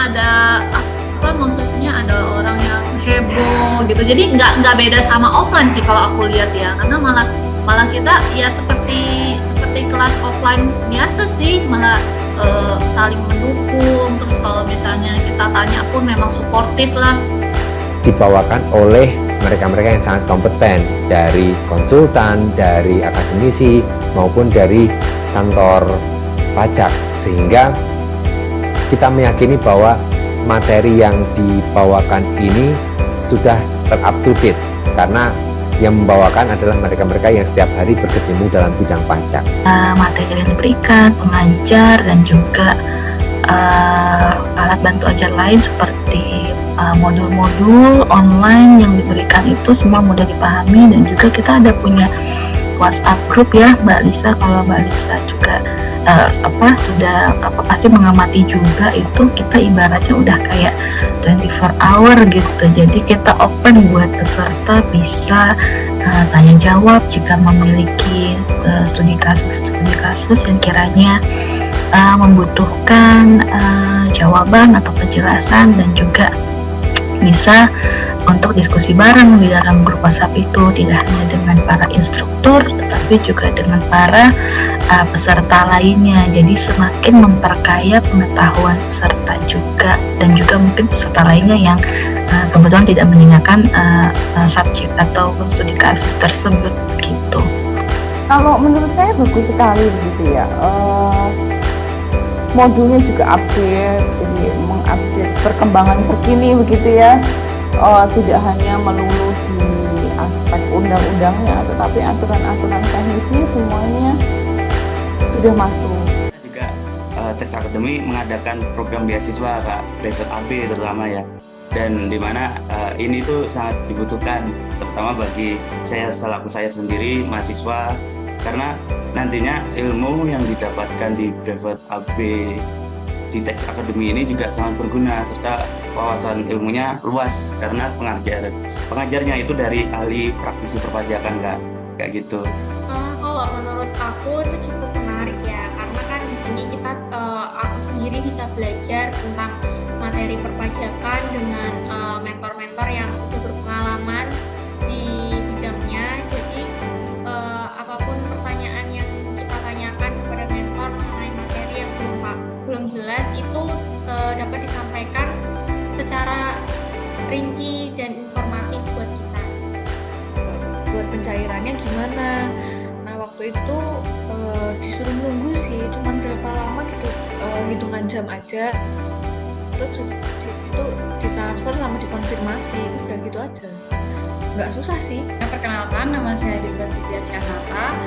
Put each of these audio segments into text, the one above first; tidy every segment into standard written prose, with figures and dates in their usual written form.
ada maksudnya ada orang yang heboh gitu. Jadi nggak beda sama offline sih kalau aku lihat ya, karena malah kita ya seperti kelas offline biasa sih, malah saling mendukung. Terus kalau misalnya kita tanya pun memang suportif lah. Dibawakan oleh mereka-mereka yang sangat kompeten, dari konsultan, dari akademisi, maupun dari kantor pajak, sehingga kita meyakini bahwa materi yang dibawakan ini sudah ter-up to date, karena yang membawakan adalah mereka-mereka yang setiap hari berkecimpung dalam bidang pajak. Materi yang diberikan, pengajar, dan juga alat bantu ajar lain seperti modul-modul online yang diberikan itu semua mudah dipahami. Dan juga kita ada punya WhatsApp group ya Mbak Lisa. Kalau Mbak Lisa juga sudah pasti mengamati juga, itu kita ibaratnya udah kayak 24 hour gitu. Jadi kita open buat peserta bisa tanya jawab jika memiliki studi kasus yang kiranya membutuhkan jawaban atau penjelasan, dan juga bisa untuk diskusi bareng di dalam grup WhatsApp itu, tidak hanya dengan para instruktur tetapi juga dengan para peserta lainnya. Jadi semakin memperkaya pengetahuan peserta juga, dan juga mungkin peserta lainnya yang kebetulan tidak menyenangkan subjek atau studi kasus tersebut gitu. Kalau menurut saya bagus sekali begitu ya. Modulnya juga update, jadi mengupdate perkembangan terkini begitu ya. Tidak hanya melulu di aspek undang-undangnya, tetapi aturan-aturan teknisnya semuanya sudah masuk. Juga Tax Academy mengadakan program beasiswa Kak, private AB terutama ya. Dan dimana ini tuh sangat dibutuhkan, terutama bagi saya selaku saya sendiri mahasiswa, karena nantinya ilmu yang didapatkan di private AB di Tax Academy ini juga sangat berguna, serta wawasan ilmunya luas karena pengajarnya itu dari ahli praktisi perpajakan Kak, kayak gitu. Kalau menurut aku itu cukup menarik ya, karena kan di sini kita aku sendiri bisa belajar tentang materi perpajakan dengan mentor-mentor yang sudah berpengalaman di bidangnya. Jadi apapun pertanyaan yang kita tanyakan kepada mentor mengenai materi yang belum jelas itu dapat disampaikan secara rinci dan informatif buat kita. Buat pencairannya gimana? Nah waktu itu disuruh nunggu sih, cuman berapa lama gitu, hitungan jam aja. Terus itu ditransfer sama dikonfirmasi, udah gitu aja. Nggak susah sih. Perkenalkan, nama saya Desa Sitiya Syahnata.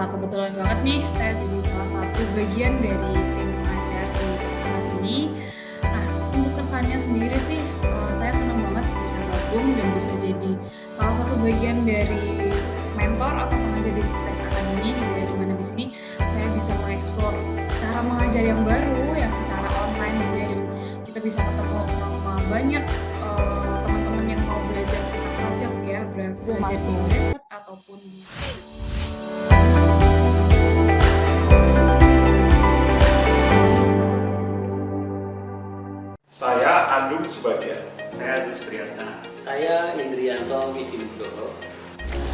Kebetulan banget nih saya jadi salah satu bagian dari tim pengajar di Tax Academy. Nah, untuk kesannya sendiri sih saya senang banget bisa gabung dan bisa jadi salah satu bagian dari mentor atau pengajar di Tax Academy, gitu ya, dimana di sini saya bisa mengeksplor cara mengajar yang baru yang secara online gitu ya, dan kita bisa ketemu sama banyak teman-teman yang mau belajar tentang pajak ya, belajar di private ataupun di Saya Andung Subadian. Saya Agus Priyatna. Saya Indrianto Widinugroho.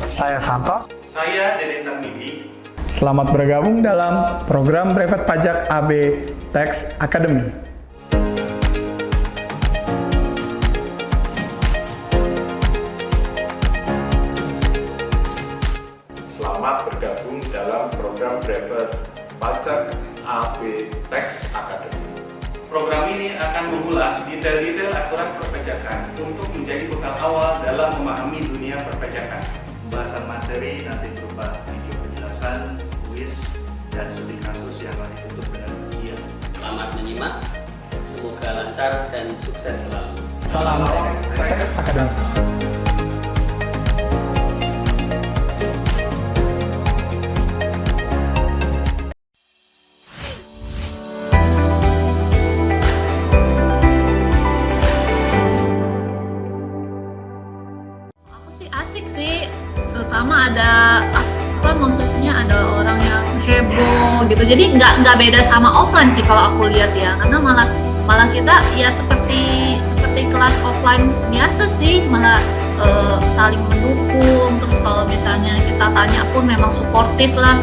Saya Santos. Saya Deden Tarmizi. Selamat bergabung dalam program Private Pajak AB Tax Academy. Selamat bergabung dalam program Private Pajak AB Tax Academy. Program ini akan mengulas detail-detail aturan perpajakan untuk menjadi bekal awal dalam memahami dunia perpajakan. Pembahasan materi nanti berupa video penjelasan, kuis, dan studi kasus yang akan ditutup dengan ujian. Selamat menyimak, semoga lancar dan sukses selalu. Salam Tax Academy. Asik sih, terutama ada maksudnya ada orang yang heboh gitu. Jadi nggak beda sama offline sih kalau aku lihat ya, karena malah kita ya seperti kelas offline biasa sih, malah saling mendukung. Terus kalau misalnya kita tanya pun memang suportif lah.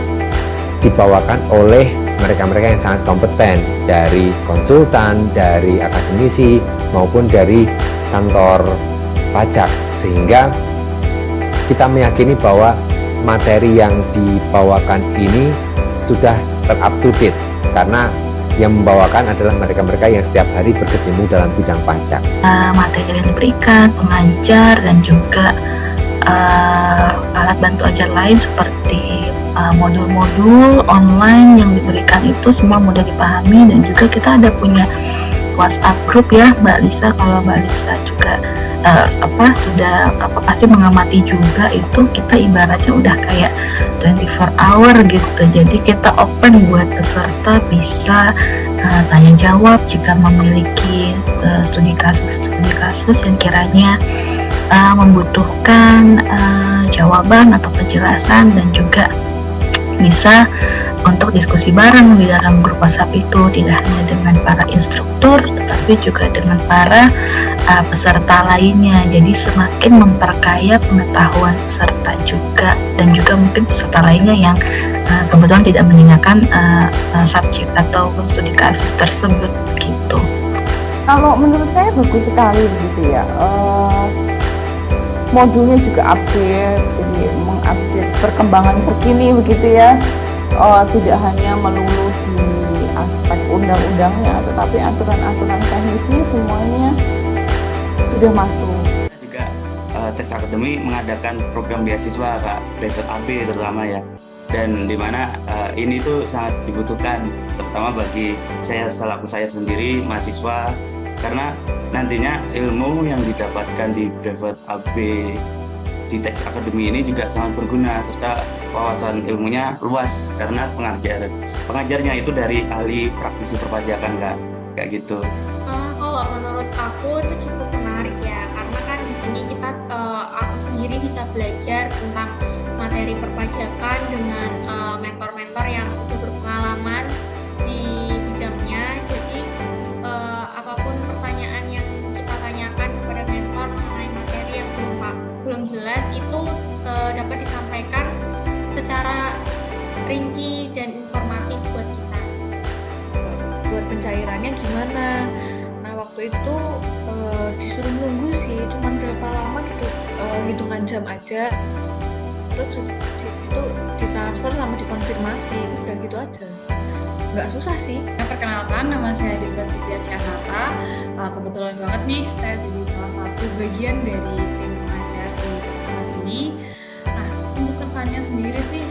Dibawakan oleh mereka-mereka yang sangat kompeten, dari konsultan, dari akademisi, maupun dari kantor pajak, sehingga kita meyakini bahwa materi yang dibawakan ini sudah ter-up to date, karena yang membawakan adalah mereka-mereka yang setiap hari berkecimpung dalam bidang pajak. Materi yang diberikan, pengajar, dan juga alat bantu ajar lain seperti modul-modul online yang diberikan itu semua mudah dipahami, dan juga kita ada punya WhatsApp group ya Mbak Lisa. Kalau Mbak Lisa juga sudah pasti mengamati juga, itu kita ibaratnya udah kayak 24 hour gitu. Jadi kita open buat peserta bisa tanya jawab jika memiliki studi kasus yang kiranya membutuhkan jawaban atau penjelasan, dan juga bisa untuk diskusi bareng di dalam grup WhatsApp itu, tidak hanya dengan para instruktur tetapi juga dengan para peserta lainnya. Jadi semakin memperkaya pengetahuan peserta juga, dan juga mungkin peserta lainnya yang kebetulan tidak menyenangkan subjek atau studi kasus tersebut begitu. Kalau menurut saya bagus sekali begitu ya. Modulnya juga update, jadi mengupdate perkembangan terkini begitu ya. Tidak hanya melulu di aspek undang-undangnya, tetapi aturan-aturan teknisnya semuanya sudah masuk. Juga Tax Academy mengadakan program beasiswa Kak, private AB terutama ya. Dan dimana ini tuh sangat dibutuhkan, terutama bagi saya selaku saya sendiri mahasiswa, karena nantinya ilmu yang didapatkan di private AB di Tax Academy ini juga sangat berguna, serta wawasan ilmunya luas karena pengajarnya itu dari ahli praktisi perpajakan Kak, kayak gitu. Kalau menurut aku itu cukup menarik ya, karena kan di sini kita aku sendiri bisa belajar tentang materi perpajakan dengan mentor-mentor yang sudah berpengalaman di bidangnya. Jadi apapun pertanyaan yang kita tanyakan kepada mentor mengenai materi yang belum jelas itu dapat disampaikan secara rinci dan informatif buat kita. Buat pencairannya gimana? Nah waktu itu disuruh nunggu sih, cuman berapa lama gitu, hitungan jam aja. Terus itu ditransfer sama dikonfirmasi, udah gitu aja. Nggak susah sih. Perkenalkan, nama saya Disa Sitian Syahnata. Kebetulan banget nih, saya jadi salah satu bagian dari tim pengajar di Tax Academy. Nah, untuk kesannya sendiri sih,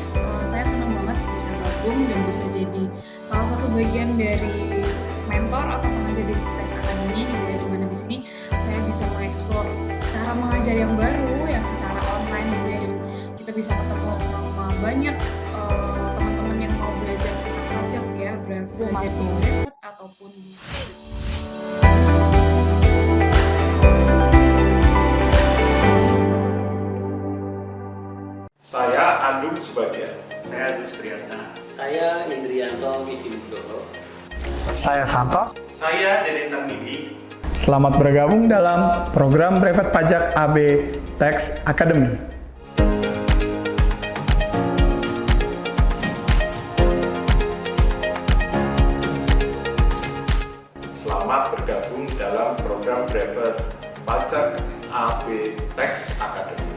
saya senang banget bisa gabung dan bisa jadi salah satu bagian dari mentor atau pengajar di Tax Academy, gitu ya, dimana di sini saya bisa mengeksplor cara mengajar yang baru, yang secara online gitu ya, dan kita bisa ketemu sama banyak teman-teman yang mau belajar tentang pajak ya, belajar di private ataupun di Saya Andung Subadian. Saya Agus Priyatna. Saya Indrianto Widinugroho. Saya Santos. Saya Deden Tarmidi. Selamat bergabung dalam program Brevet Pajak AB Tax Academy. Selamat bergabung dalam program Brevet Pajak AB Tax Academy.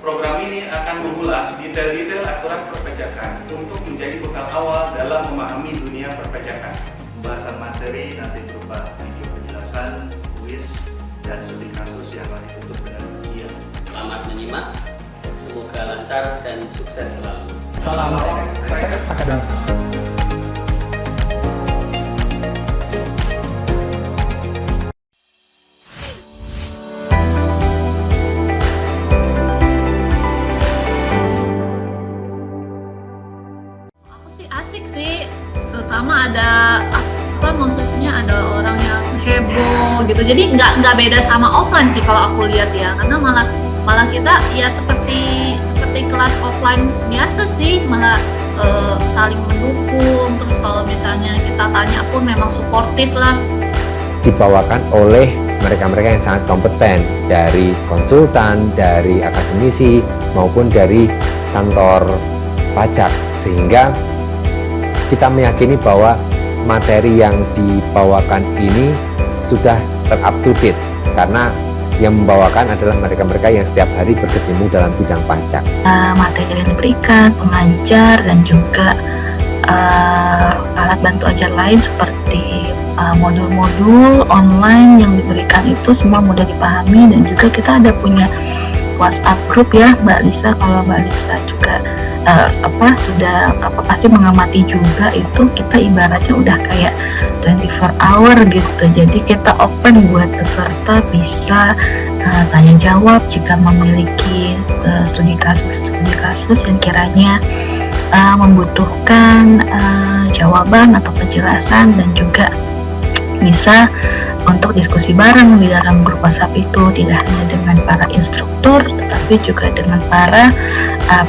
Program ini akan mengulas detail-detail aturan perpajakan untuk menjadi bekal awal dalam memahami dunia perpajakan. Pembahasan materi nanti berupa video penjelasan, kuis, dan studi kasus yang akan ditutup dengan ujian. Selamat menyimak, semoga lancar dan sukses selalu. Salam Tax Academy. Asik sih, terutama ada maksudnya ada orang yang heboh gitu, jadi nggak beda sama offline sih kalau aku lihat ya, karena malah kita ya seperti kelas offline biasa sih, malah saling mendukung. Terus kalau misalnya kita tanya pun memang suportif lah. dibawakan oleh mereka-mereka yang sangat kompeten, dari konsultan, dari akademisi, maupun dari kantor pajak, sehingga kita meyakini bahwa materi yang dibawakan ini sudah ter-up to date, karena yang membawakan adalah mereka-mereka yang setiap hari berkecimpung dalam bidang pajak. Materi yang diberikan, pengajar, dan juga alat bantu ajar lain seperti modul-modul online yang diberikan itu semua mudah dipahami, dan juga kita ada punya WhatsApp group ya Mbak Lisa. Kalau Mbak Lisa juga sudah pasti mengamati juga, itu kita ibaratnya udah kayak 24 hour gitu. Jadi kita open buat peserta bisa tanya jawab jika memiliki studi kasus yang kiranya membutuhkan jawaban atau penjelasan, dan juga bisa untuk diskusi bareng di dalam grup WhatsApp itu, tidak hanya dengan para instruktur tetapi juga dengan para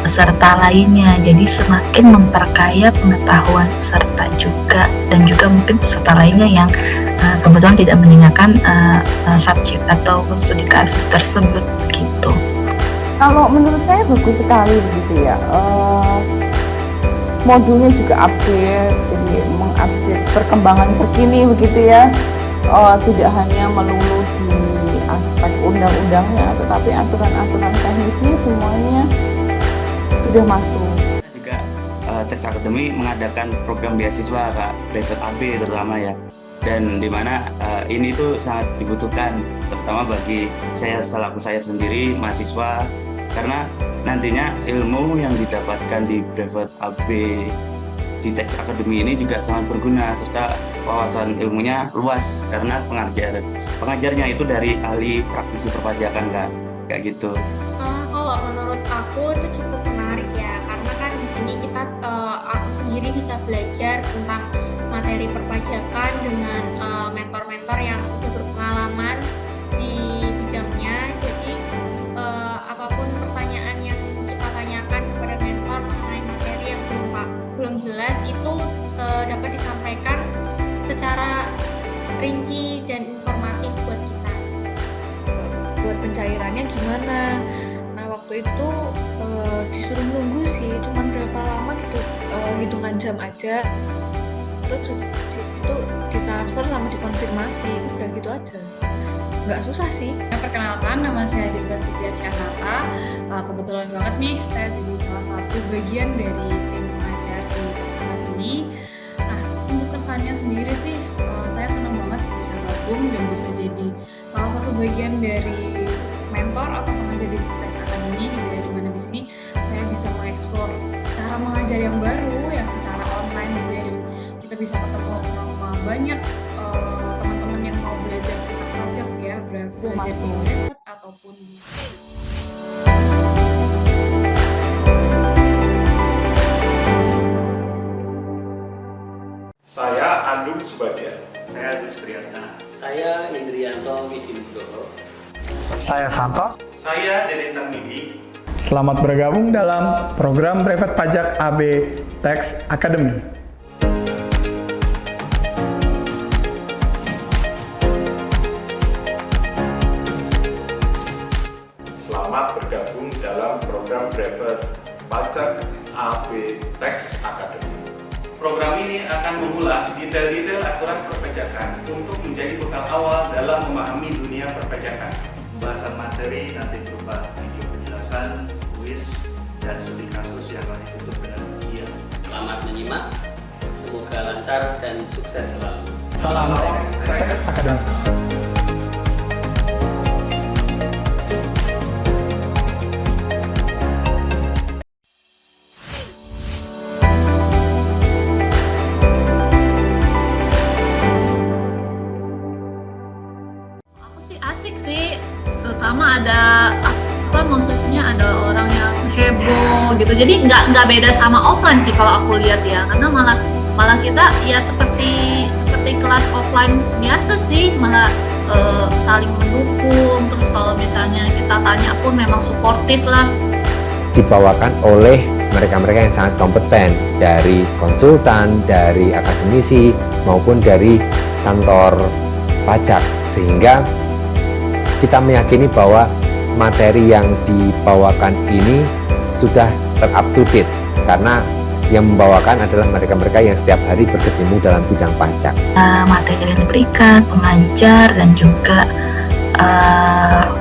peserta lainnya. Jadi semakin memperkaya pengetahuan peserta juga, dan juga mungkin peserta lainnya yang kebetulan tidak menyenangkan subjek atau studi kasus tersebut begitu. Kalau menurut saya bagus sekali begitu ya. Modulnya juga update, jadi mengupdate perkembangan terkini begitu ya. Tidak hanya melulu di aspek undang-undangnya, tetapi aturan-aturan teknisnya semuanya sudah masuk. Juga Tax Academy mengadakan program beasiswa Kak, private AB terutama ya. Dan dimana ini tuh sangat dibutuhkan, terutama bagi saya selaku saya sendiri mahasiswa, karena nantinya ilmu yang didapatkan di private AB di Tax Academy ini juga sangat berguna, serta wawasan ilmunya luas karena pengajarnya itu dari ahli praktisi perpajakan Kak, kayak gitu. Kalau menurut aku itu cukup menarik ya, karena kan di sini kita aku sendiri bisa belajar tentang materi perpajakan dengan mentor-mentor yang sudah berpengalaman di bidangnya. Jadi apapun pertanyaan yang kita tanyakan kepada mentor mengenai materi yang belum jelas itu dapat disampaikan secara rinci dan informatif buat kita. Buat pencairannya gimana? Nah waktu itu disuruh nunggu sih, cuman berapa lama gitu, hitungan jam aja. Terus itu ditransfer sama dikonfirmasi, udah gitu aja. Nggak susah sih. Perkenalkan, nama saya Disa Sitian Syahnata. Kebetulan banget nih saya jadi salah satu bagian dari tim pengajar di Tax Academy. Nah, untuk kesannya sendiri sih saya senang banget bisa gabung dan bisa jadi salah satu bagian dari mentor atau pengajar di Tax Academy gitu ya, dimana di sini saya bisa mengeksplor cara mengajar yang baru yang secara online gitu ya, dan kita bisa ketemu sama banyak teman-teman yang mau belajar tentang pajak ya, belajar di private ataupun di Saya Andung Subadian. Saya Agus Priyatna. Saya Indrianto Widinugroho. Saya Santos. Saya Deden Tarmidi. Selamat bergabung dalam program Brevet Pajak AB Tax Academy. Selamat bergabung dalam program Brevet Pajak AB Tax Academy. Program ini akan mengulas detail-detail aturan perpajakan untuk menjadi bekal awal dalam memahami dunia perpajakan. Pembahasan materi nanti berupa video penjelasan, kuis, dan studi kasus yang akan ditutup dengan ujian. Selamat menyimak, semoga lancar dan sukses selalu. Salam Tax Academy. Asik sih, terutama ada maksudnya ada orang yang heboh gitu, jadi nggak beda sama offline sih kalau aku lihat ya, karena malah kita ya seperti kelas offline biasa sih, malah saling mendukung, terus kalau misalnya kita tanya pun memang suportif lah. Dibawakan oleh mereka-mereka yang sangat kompeten, dari konsultan, dari akademisi, maupun dari kantor pajak, sehingga kita meyakini bahwa materi yang dibawakan ini sudah ter-up to date, karena yang membawakan adalah mereka-mereka yang setiap hari berkecimpung dalam bidang pajak. Materi yang diberikan, pengajar, dan juga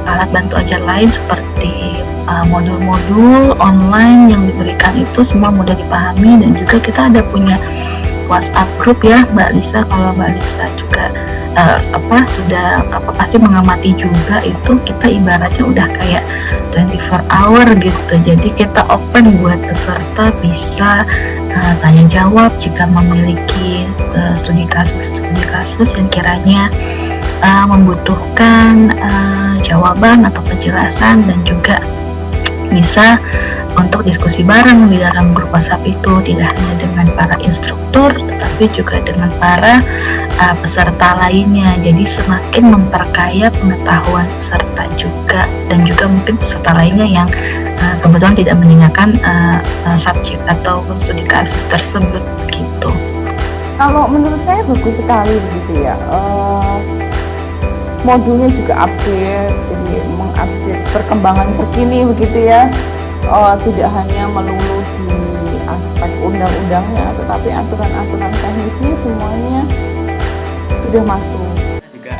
alat bantu ajar lain seperti modul-modul online yang diberikan itu semua mudah dipahami, dan juga kita ada punya WhatsApp group ya Mbak Lisa. Kalau Mbak Lisa juga sudah pasti mengamati juga, itu kita ibaratnya udah kayak 24 hour gitu. Jadi kita open buat peserta bisa tanya jawab jika memiliki studi kasus yang kiranya membutuhkan jawaban atau penjelasan, dan juga bisa untuk diskusi bareng di dalam grup WhatsApp itu, tidak hanya dengan para instruktur tetapi juga dengan para peserta lainnya. Jadi semakin memperkaya pengetahuan peserta juga, dan juga mungkin peserta lainnya yang kebetulan tidak menyenangkan subjek atau studi kasus tersebut begitu. Kalau menurut saya bagus sekali begitu ya. Modulnya juga update, jadi mengupdate perkembangan terkini begitu ya. Tidak hanya melulu di aspek undang-undangnya, tetapi aturan-aturan teknisnya semuanya sudah masuk. Juga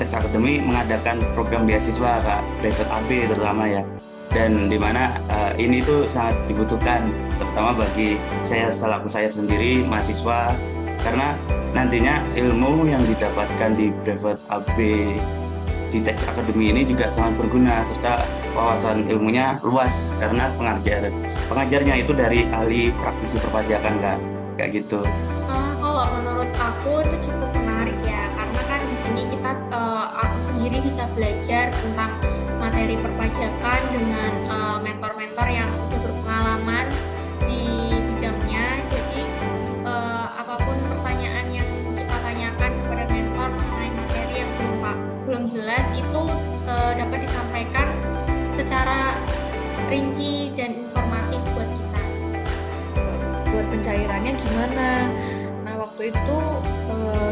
Tax Academy mengadakan program beasiswa Kak, private AB terutama ya. Dan dimana ini tuh sangat dibutuhkan, terutama bagi saya selaku saya sendiri mahasiswa, karena nantinya ilmu yang didapatkan di private AB di Tax Academy ini juga sangat berguna, serta wawasan ilmunya luas karena pengajarnya itu dari ahli praktisi perpajakan Kak, kayak gitu. Kalau menurut aku itu cukup menarik ya, karena kan di sini kita aku sendiri bisa belajar tentang materi perpajakan dengan mentor-mentor yang sudah berpengalaman di bidangnya. Jadi apapun pertanyaan yang kita tanyakan kepada mentor mengenai materi yang belum jelas itu dapat disampaikan secara rinci dan informatif buat kita. Buat pencairannya gimana? Nah waktu itu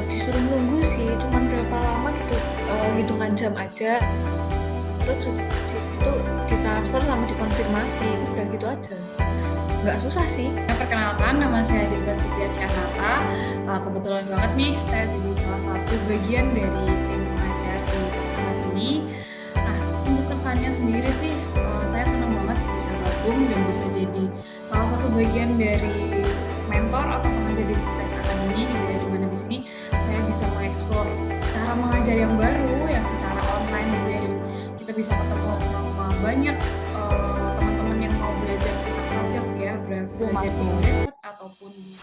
disuruh nunggu sih, cuman berapa lama gitu, hitungan jam aja. Terus itu ditransfer sama dikonfirmasi, udah gitu aja. Nggak susah sih. Perkenalkan, nama saya Disa Sitian Syahnata. Kebetulan banget nih saya jadi salah satu bagian dari tim pengajar di Tax Academy. Nah, untuk kesannya sendiri sih saya senang banget bisa gabung dan bisa jadi salah satu bagian dari mentor atau pengajar di Tax Academy gitu ya, dimana di sini saya bisa mengeksplor cara mengajar yang baru yang secara online gitu ya, dan kita bisa ketemu sama banyak teman-teman yang mau belajar tentang pajak ya, belajar di private ataupun di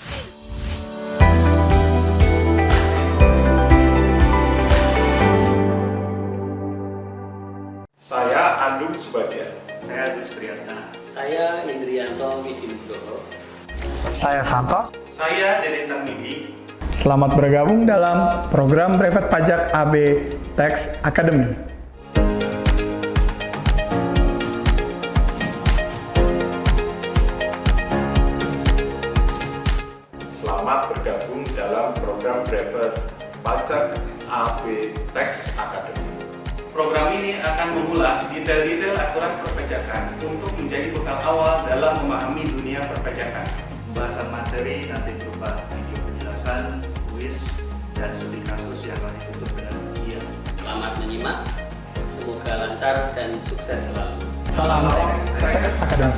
Saya Andung Subadian. Saya Agus Priyatna. Saya Indrianto Widinugroho. Saya Santos. Saya Deden Tarmidi. Selamat bergabung dalam program Private Pajak AB Tax Academy. Selamat bergabung dalam program Private Pajak AB Tax Academy. Program ini akan mengulas detail-detail aturan perpajakan untuk menjadi bekal awal dalam memahami dunia perpajakan. Pembahasan materi nanti berupa video penjelasan, kuis, dan studi kasus yang akan ditutup dengan ujian. Selamat menyimak, semoga lancar dan sukses selalu. Salam Tax Academy.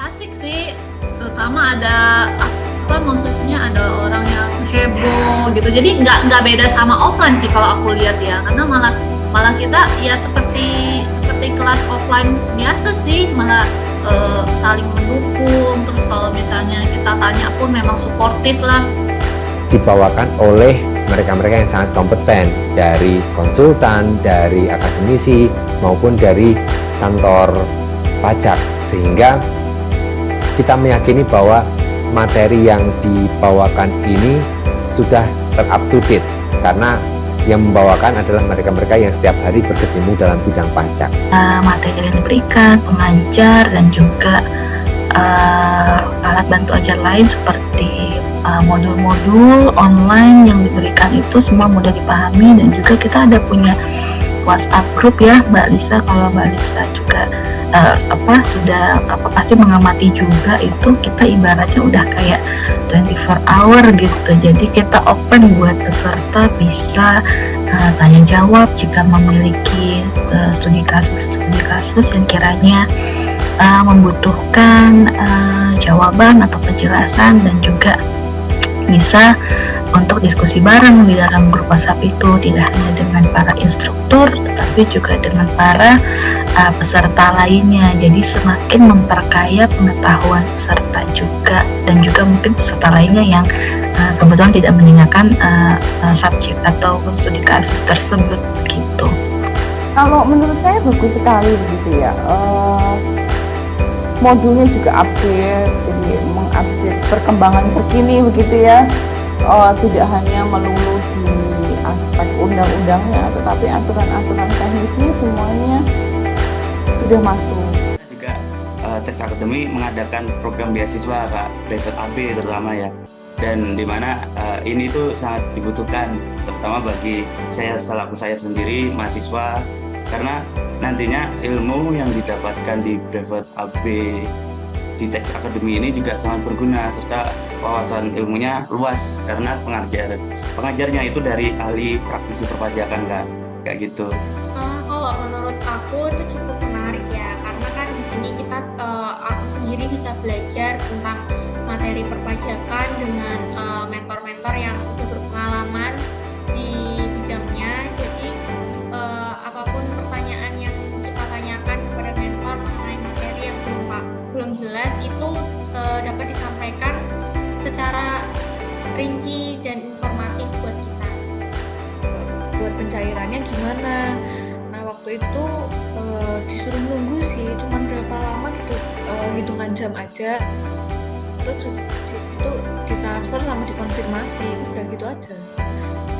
Asik sih, terutama ada maksudnya ada orang yang heboh gitu, jadi nggak beda sama offline sih kalau aku lihat ya, karena malah kita ya seperti kelas offline biasa sih, malah saling mendukung, terus kalau misalnya kita tanya pun memang suportif lah. Dibawakan oleh mereka-mereka yang sangat kompeten, dari konsultan, dari akademisi maupun dari kantor pajak, sehingga kita meyakini bahwa materi yang dibawakan ini sudah ter-up to date, karena yang membawakan adalah mereka-mereka yang setiap hari berkecimpung dalam bidang pajak. Materi yang diberikan, pengajar, dan juga alat bantu ajar lain seperti modul-modul online yang diberikan itu semua mudah dipahami, dan juga kita ada punya WhatsApp group ya Mbak Lisa. Kalau Mbak Lisa juga sudah pasti mengamati juga, itu kita ibaratnya udah kayak 24 hour gitu. Jadi kita open buat peserta bisa tanya jawab jika memiliki studi kasus yang kiranya membutuhkan jawaban atau penjelasan, dan juga bisa untuk diskusi bareng di dalam grup WhatsApp itu, tidak hanya dengan para instruktur tetapi juga dengan para peserta lainnya. Jadi semakin memperkaya pengetahuan peserta juga, dan juga mungkin peserta lainnya yang kebetulan tidak menyenangkan subjek atau studi kasus tersebut begitu. Kalau menurut saya bagus sekali begitu ya. Modulnya juga update, jadi mengupdate perkembangan terkini begitu ya. Tidak hanya melulu di aspek undang-undangnya, tetapi aturan-aturan teknisnya semuanya sudah masuk. Juga Tax Academy mengadakan program beasiswa Kak, private AB terutama ya. Dan dimana ini tuh sangat dibutuhkan, terutama bagi saya selaku saya sendiri mahasiswa, karena nantinya ilmu yang didapatkan di private AB di Tax Academy ini juga sangat berguna, serta wawasan ilmunya luas karena pengajarnya itu dari ahli praktisi perpajakan Kak, kayak gitu. Kalau menurut aku itu cukup menarik ya, karena kan di sini kita aku sendiri bisa belajar tentang materi perpajakan dengan mentor-mentor yang sudah berpengalaman di bidangnya. Jadi apapun pertanyaan yang kita tanyakan kepada mentor mengenai materi yang belum jelas itu dapat disampaikan secara rinci dan informatif buat kita. Buat pencairannya gimana? Nah waktu itu disuruh nunggu sih, cuman berapa lama gitu, hitungan jam aja. Terus itu ditransfer sama dikonfirmasi, udah gitu aja.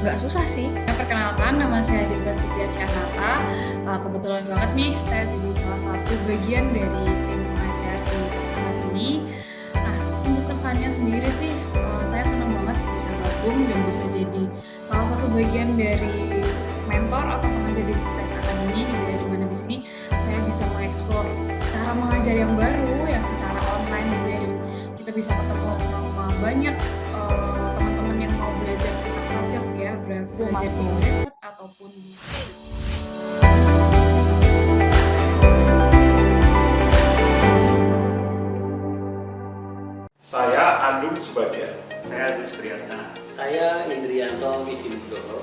Nggak susah sih. Perkenalkan, nama saya Disa Sitian Syahnata. Kebetulan banget nih saya jadi salah satu bagian dari tim pengajar di Tax Academy. Nah, untuk kesannya sendiri sih saya senang banget bisa gabung dan bisa jadi salah satu bagian dari mentor atau pengajar di Tax Academy gitu ya, dimana di sini saya bisa mengeksplor cara mengajar yang baru yang secara online gitu ya, dan kita bisa ketemu sama banyak teman-teman yang mau belajar tentang pajak ya, belajar di private ataupun di Saya Andung Subadian. Saya Agus Priyatna. Saya Indrianto Widinugroho.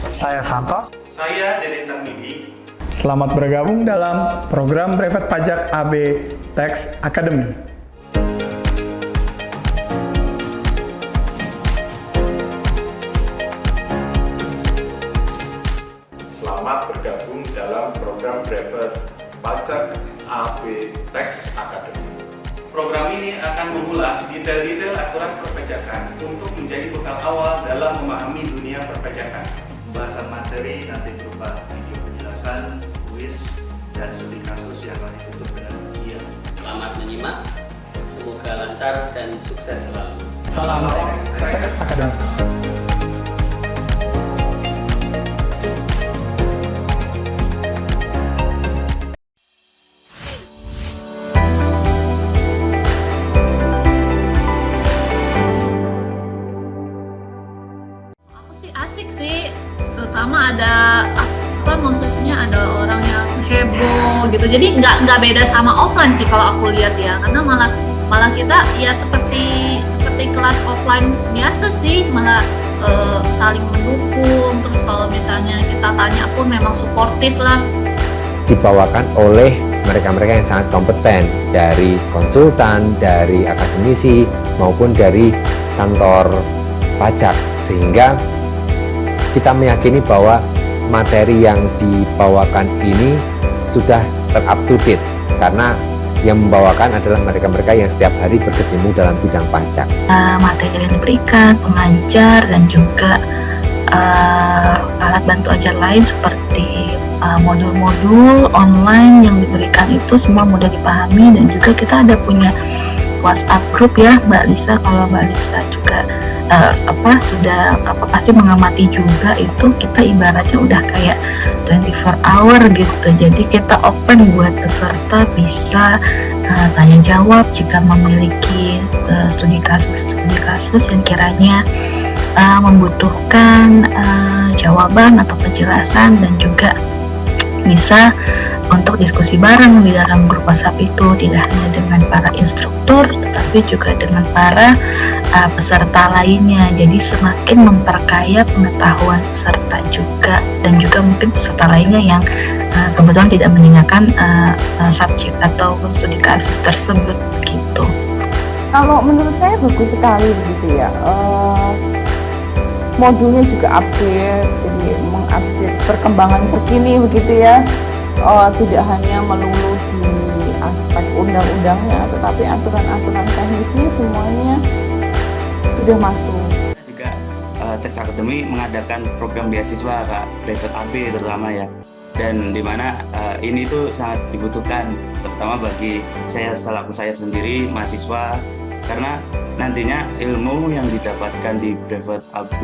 Saya Santos. Saya Deden Tarmidi. Selamat bergabung dalam program Private Pajak AB Tax Academy. Selamat bergabung dalam program Private Pajak AB Tax Academy. Program ini akan mengulas detail-detail aturan perpajakan untuk menjadi bekal awal dalam memahami dunia perpajakan. Pembahasan materi nanti berupa video penjelasan, kuis, dan studi kasus yang akan ditutup dengan ujian. Selamat menyimak, semoga lancar dan sukses selalu. Salam Tax Academy. Asik sih, terutama ada maksudnya ada orang yang heboh gitu, jadi nggak beda sama offline sih kalau aku lihat ya, karena malah kita ya seperti kelas offline biasa sih, malah saling mendukung, terus kalau misalnya kita tanya pun memang suportif lah. Dibawakan oleh mereka-mereka yang sangat kompeten, dari konsultan, dari akademisi maupun dari kantor pajak, sehingga kita meyakini bahwa materi yang dibawakan ini sudah ter-up to date, karena yang membawakan adalah mereka-mereka yang setiap hari berkecimpung dalam bidang pajak. Materi yang diberikan, pengajar, dan juga alat bantu ajar lain seperti modul-modul online yang diberikan itu semua mudah dipahami, dan juga kita ada punya WhatsApp group ya Mbak Lisa. Kalau Mbak Lisa juga pasti mengamati juga, itu kita ibaratnya udah kayak 24 hour gitu. Jadi kita open buat peserta bisa tanya jawab jika memiliki studi kasus yang kiranya membutuhkan jawaban atau penjelasan, dan juga bisa untuk diskusi bareng di dalam grup WhatsApp itu, tidak hanya dengan para instruktur tetapi juga dengan para peserta lainnya. Jadi semakin memperkaya pengetahuan peserta juga, dan juga mungkin peserta lainnya yang kebetulan tidak menyenangkan subjek atau studi kasus tersebut gitu. Kalau menurut saya bagus sekali begitu ya. Modulnya juga update, jadi mengupdate perkembangan terkini begitu ya. Tidak hanya melulu di aspek undang-undangnya, tetapi aturan-aturan teknisnya semuanya sudah masuk. Juga Teks Academy mengadakan program beasiswa Kak, private AB terutama ya. Dan dimana ini tuh sangat dibutuhkan, terutama bagi saya selaku saya sendiri mahasiswa, karena nantinya ilmu yang didapatkan di private AB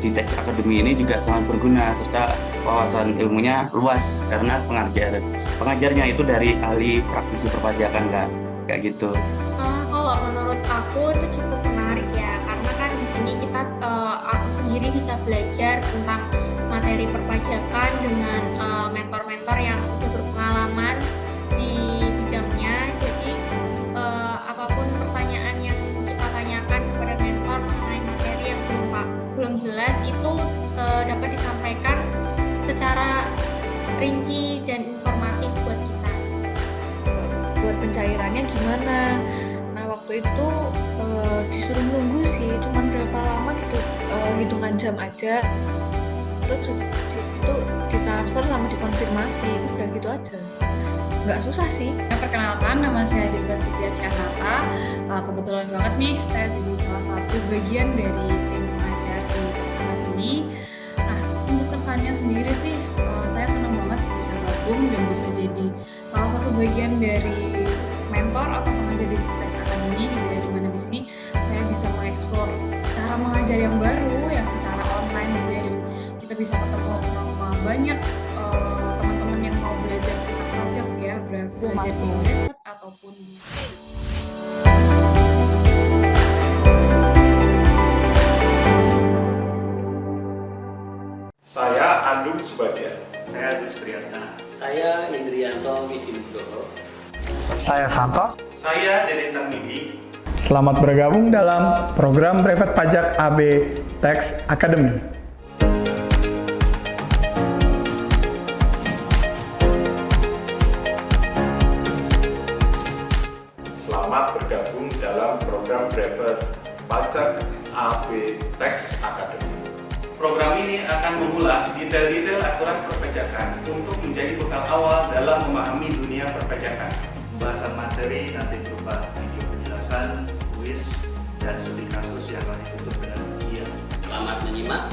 di Teks Academy ini juga sangat berguna, serta wawasan ilmunya luas karena pengajarnya itu dari ahli praktisi perpajakan Kak, kayak gitu. Kalau menurut aku itu cukup menarik ya, karena kan di sini kita aku sendiri bisa belajar tentang materi perpajakan dengan mentor-mentor yang sudah berpengalaman di bidangnya. Jadi apapun pertanyaan yang kita tanyakan kepada mentor mengenai materi yang belum jelas itu dapat disampaikan secara rinci dan informatif buat kita. Buat pencairannya gimana? Nah waktu itu disuruh nunggu sih, cuman berapa lama gitu, hitungan jam aja. Terus itu ditransfer sama dikonfirmasi, udah gitu aja. Nggak susah sih. Perkenalkan, nama saya Disa Sitian Syahnata. Kebetulan banget nih saya jadi salah satu bagian dari tim pengajar di Teks Academy. Nah, untuk kesannya sendiri sih saya senang banget bisa gabung dan bisa jadi salah satu bagian dari mentor atau pengajar di Teks Academy gitu ya, dimana di sini saya bisa mengeksplor cara mengajar yang baru yang secara online gitu ya, dan kita bisa ketemu sama banyak teman-teman yang mau belajar tentang pajak ya, belajar di Brevet ataupun di Saya Andung Subadian. Saya Agus Priyatna. Saya Indrianto Widinugroho. Saya Santos. Saya Deden Tarmidi. Selamat bergabung dalam program Brevet Pajak AB Teks Academy. Selamat bergabung dalam program Brevet Pajak AB Teks Academy. Program ini akan mengulas detail-detail aturan perpajakan untuk menjadi bekal awal dalam memahami dunia perpajakan. Pembahasan materi nanti berupa video penjelasan, kuis, dan studi kasus yang akan ditutup dengan ujian. Selamat menyimak,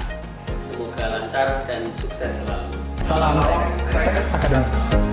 semoga lancar dan sukses selalu. Salam Teks Academy.